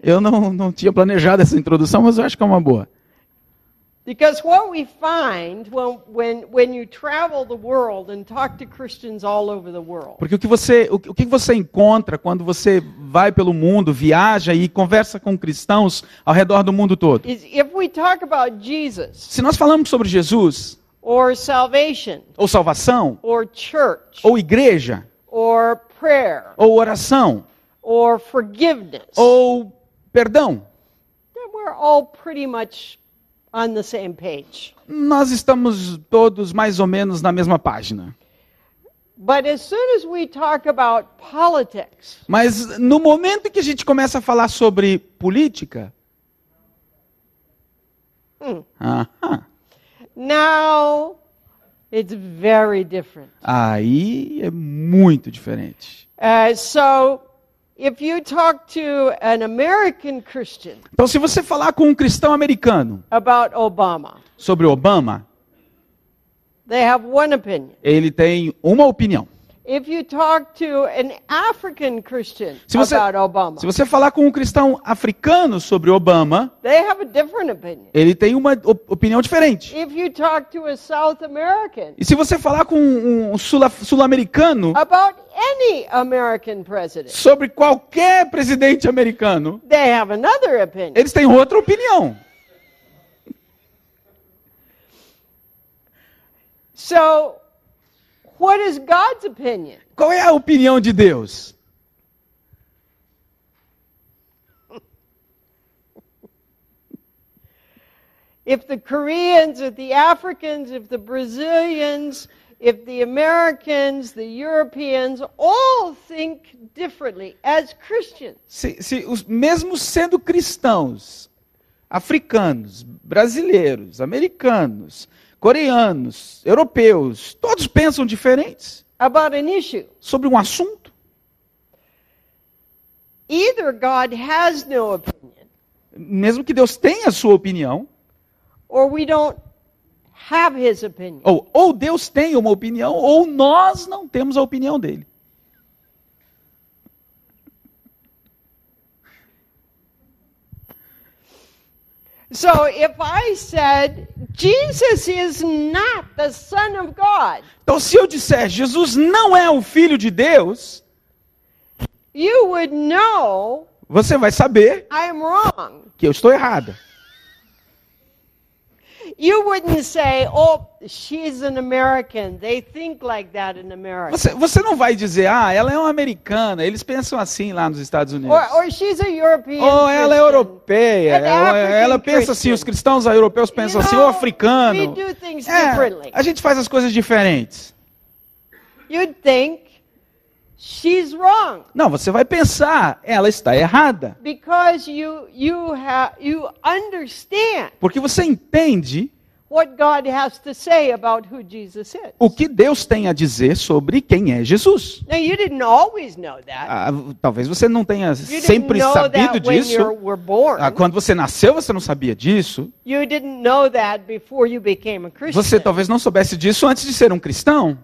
Eu não tinha planejado essa introdução, mas eu acho que é uma boa. Because what we find when you travel the world and talk to Christians all over the world. Porque o que você encontra quando você vai pelo mundo, viaja e conversa com cristãos ao redor do mundo todo? If we talk about Jesus, se nós falamos sobre Jesus, or salvation, ou salvação, or church, ou igreja, or prayer, ou oração, or forgiveness, ou perdão, then we're all pretty much on the same page. Nós estamos todos mais ou menos na mesma página. But as soon as we talk about politics, mas no momento que a gente começa a falar sobre política, now it's very different. Aí é muito diferente. So if you talk to an American Christian, então, se você falar com um cristão americano about Obama, sobre Obama, they have one opinion. Ele tem uma opinião. If you talk to an African Christian about Obama, se você falar com um cristão africano sobre Obama, they have a different opinion. Ele tem uma opinião diferente. If you talk to a South American, e se você falar com um sul-americano about any American president, sobre qualquer presidente americano, they have another opinion. Eles têm outra opinião. So, what is God's opinion? Qual é a opinião de Deus? If the Koreans, if the Africans, if the Brazilians, if the Americans, the Europeans, all think differently as Christians. Mesmo sendo cristãos, africanos, brasileiros, americanos, coreanos, europeus, todos pensam diferentes about an issue. Sobre um assunto. Either God has no opinion, mesmo que Deus tenha a sua opinião, or we don't have his opinion. Ou Deus tem uma opinião, ou nós não temos a opinião dele. So if I said Jesus is not the Son of God, então se eu disser Jesus não é o Filho de Deus, you would know você vai saber I'm wrong. Que eu estou errada. You wouldn't say, "Oh, she's an American. They think like that in America." Você não vai dizer, ela é uma americana. Eles pensam assim lá nos Estados Unidos. Or she's a European. Ou ela é europeia. Ela pensa assim. Os cristãos europeus pensam assim. Ou africano. We do things differently. A gente faz as coisas diferentes. You'd think she's wrong. Não, você vai pensar, ela está errada. Because you understand. Porque você entende what God has to say about who Jesus is. O que Deus tem a dizer sobre quem é Jesus. Now, you didn't always know that. Talvez você não tenha sempre sabido disso. Quando você nasceu, você não sabia disso. You didn't know that before you became a Christian. Você talvez não soubesse disso antes de ser um cristão.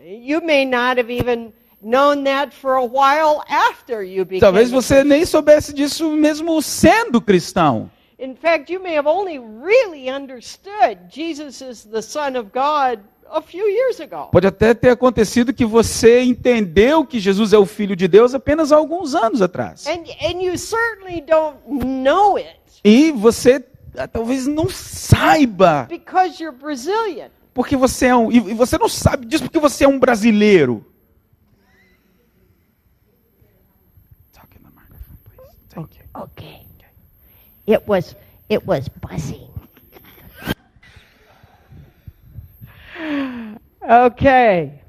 You may not have even known that for a while after you became. Talvez você nem soubesse disso mesmo sendo cristão. In fact, you may have only really understood Jesus is the Son of God a few years ago. Pode até ter acontecido que você entendeu que Jesus é o Filho de Deus apenas há alguns anos atrás. And you certainly don't know it. E você talvez não saiba. Because you're Brazilian. Porque você é e você não sabe disso porque você é um brasileiro. Okay. It was buzzing. Okay.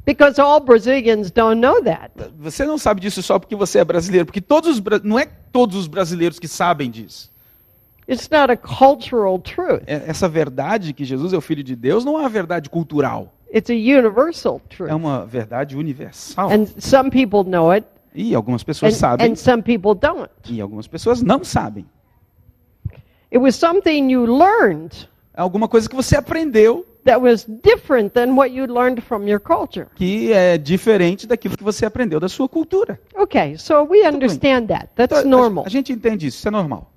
Because all Brazilians don't know that. Você não sabe disso só porque você é brasileiro, porque não é todos os brasileiros que sabem disso. It's not a cultural truth. Essa verdade que Jesus é o Filho de Deus não é uma verdade cultural. It's a universal truth. É uma verdade universal. And some people know it. E algumas pessoas sabem. And some people don't. E algumas pessoas não sabem. It was something you learned. É alguma coisa que você aprendeu. that was different than what you learned from your culture. Que é diferente daquilo que você aprendeu da sua cultura. Okay, so we understand that. That's Então, normal. a gente entende isso é normal.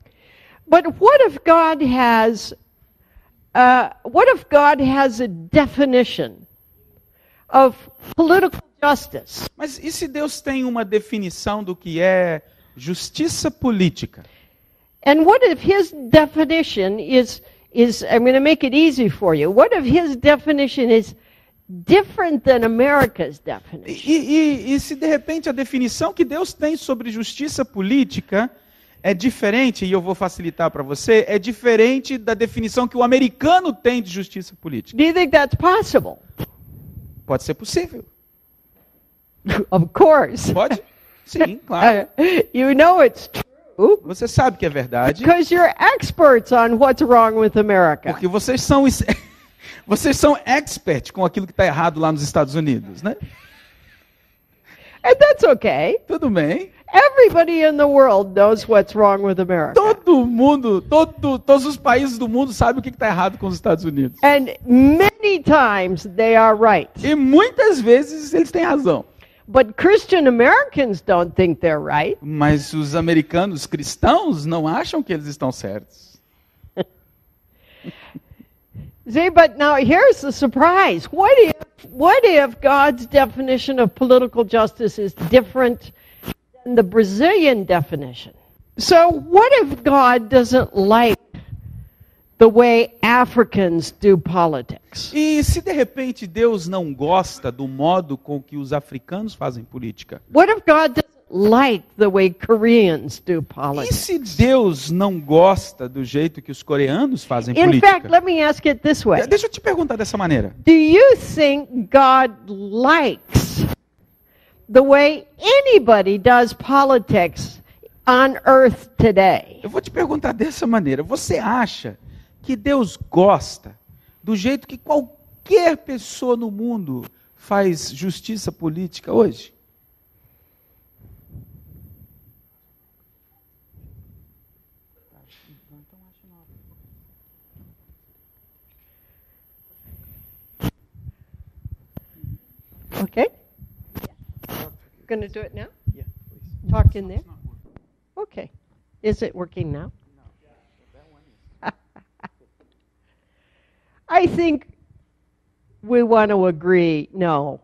But what if God has a definition of political justice? Mas e se Deus tem uma definição do que é justiça política? And what if his definition is I'm going to make it easy for you. What if his definition is different than America's definition? E se de repente a definição que Deus tem sobre justiça política é diferente, e eu vou facilitar para você, é diferente da definição que o americano tem de justiça política? Do you think that's possible? Pode ser possível. Of course. Pode? Sim, claro. You know it's true. Você sabe que é verdade. Because you're experts on what's wrong with America. Porque vocês são expert com aquilo que está errado lá nos Estados Unidos, né? And that's okay. Tudo bem. Everybody in the world knows what's wrong with America. Todo mundo, todos os países do mundo sabem o que está errado com os Estados Unidos. And many times they are right. E muitas vezes eles têm razão. But Christian Americans don't think they're right. Mas os americanos cristãos não acham que eles estão certos. See, but now here's the surprise. What if God's definition of political justice is different than the Brazilian definition? So what if God doesn't like the way Africans do politics? E se de repente Deus não gosta do modo com que os africanos fazem política? What if God doesn't like the way Koreans do E politics? se Deus não gosta do jeito que os coreanos fazem In política? fact, let me ask it this way. Deixa eu te perguntar dessa maneira. Do you think God likes the way anybody does politics on earth today? Eu vou te perguntar dessa maneira. Você acha que Deus gosta do jeito que qualquer pessoa no mundo faz justiça política hoje? Okay? Going to do it now? Talk in there? Okay. Is it working now? I think we want to agree, no,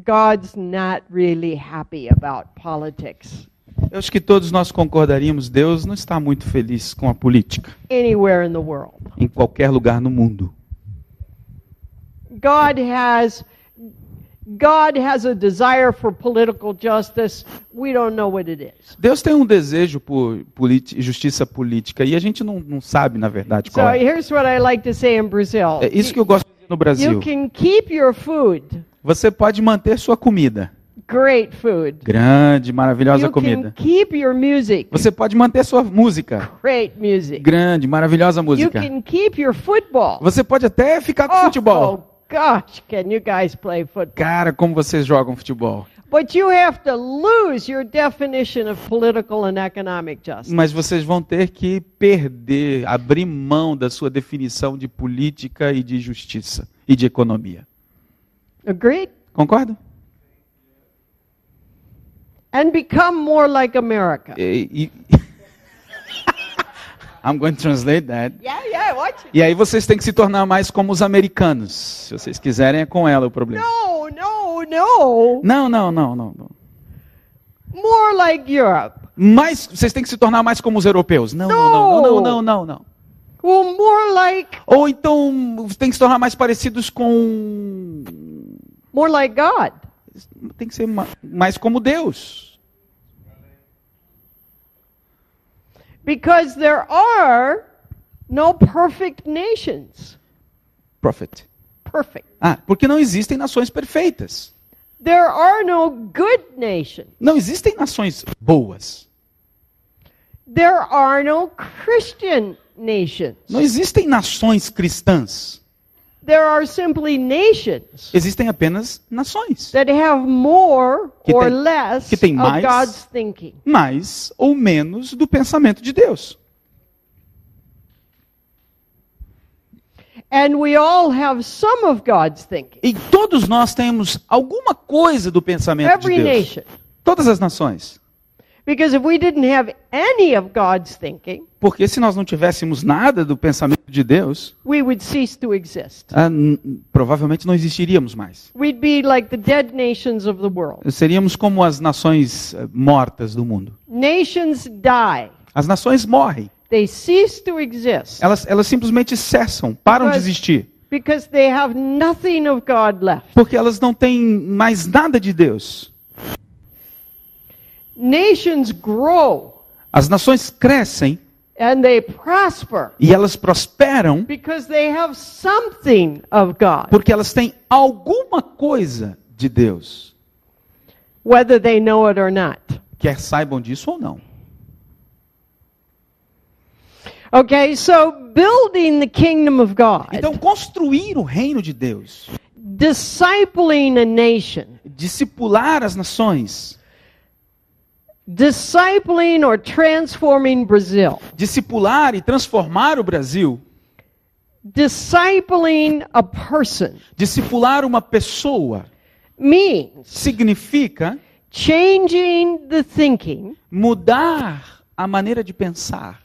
God's not really happy about politics Eu acho que todos nós concordaríamos, Deus não está muito feliz com a política, anywhere in the world. em qualquer lugar no mundo. God has a desire for political justice. We don't know what it is. Deus tem um desejo por justiça política e a gente não sabe, na verdade, So qual é. here's what I like to say in Brazil. É isso que eu gosto de dizer no Brasil. You can keep your food, Você pode manter sua comida. great food. Grande, maravilhosa You comida. can keep your music, Você pode manter sua música. great music. Grande, maravilhosa You música. can keep your football. Você pode até ficar com futebol. Oh gosh, can you guys play football? Cara, como vocês jogam futebol. But you have to lose your definition of political and economic justice. Mas vocês vão ter que abrir mão da sua definição de política e de justiça e de economia. Agreed? Concorda? And become more like America. I'm going to translate that. Yeah, watch it. E aí vocês têm que se tornar mais como os americanos. Se vocês quiserem, é com ela o problema. No. Não. More like Europe. Mas vocês têm que se tornar mais como os europeus. Não. Well, more like Ou então tem que se tornar mais parecidos com... more like God. Tem que ser mais como Deus. Because there are no perfect nations. Prophet. Perfect. Porque não existem nações perfeitas. There are no good nations. Não existem nações boas. There are no Christian nations. Não existem nações cristãs. There are simply nations Existem apenas nações. that have more Que or tem- less que tem of mais- God's thinking. Mais ou menos do pensamento de Deus. And we all have some of God's thinking. E todos nós temos alguma coisa do pensamento de Every Deus. nation. Todas as nações. Because if we didn't have any of God's thinking, Porque se nós não tivéssemos nada do pensamento de Deus, we would cease to exist. provavelmente não existiríamos mais. We'd be like the dead nations of the world. Seríamos como as nações mortas do mundo. Nations die. As nações morrem. They cease to exist Elas simplesmente cessam, param de Because- existir. because they have nothing of God left. Porque elas não têm mais nada de Deus. Nations grow As nações crescem and they prosper e elas prosperam because they have something of God, porque elas têm alguma coisa de Deus. whether they know it or not. Quer saibam disso ou não. Okay, so building the kingdom of God, Então, construir o reino de Deus, discipling a nation, discipular as nações, discipling or transforming Brazil, discipular e transformar o Brasil, discipling a person discipular uma pessoa, means significa changing the thinking mudar a maneira de pensar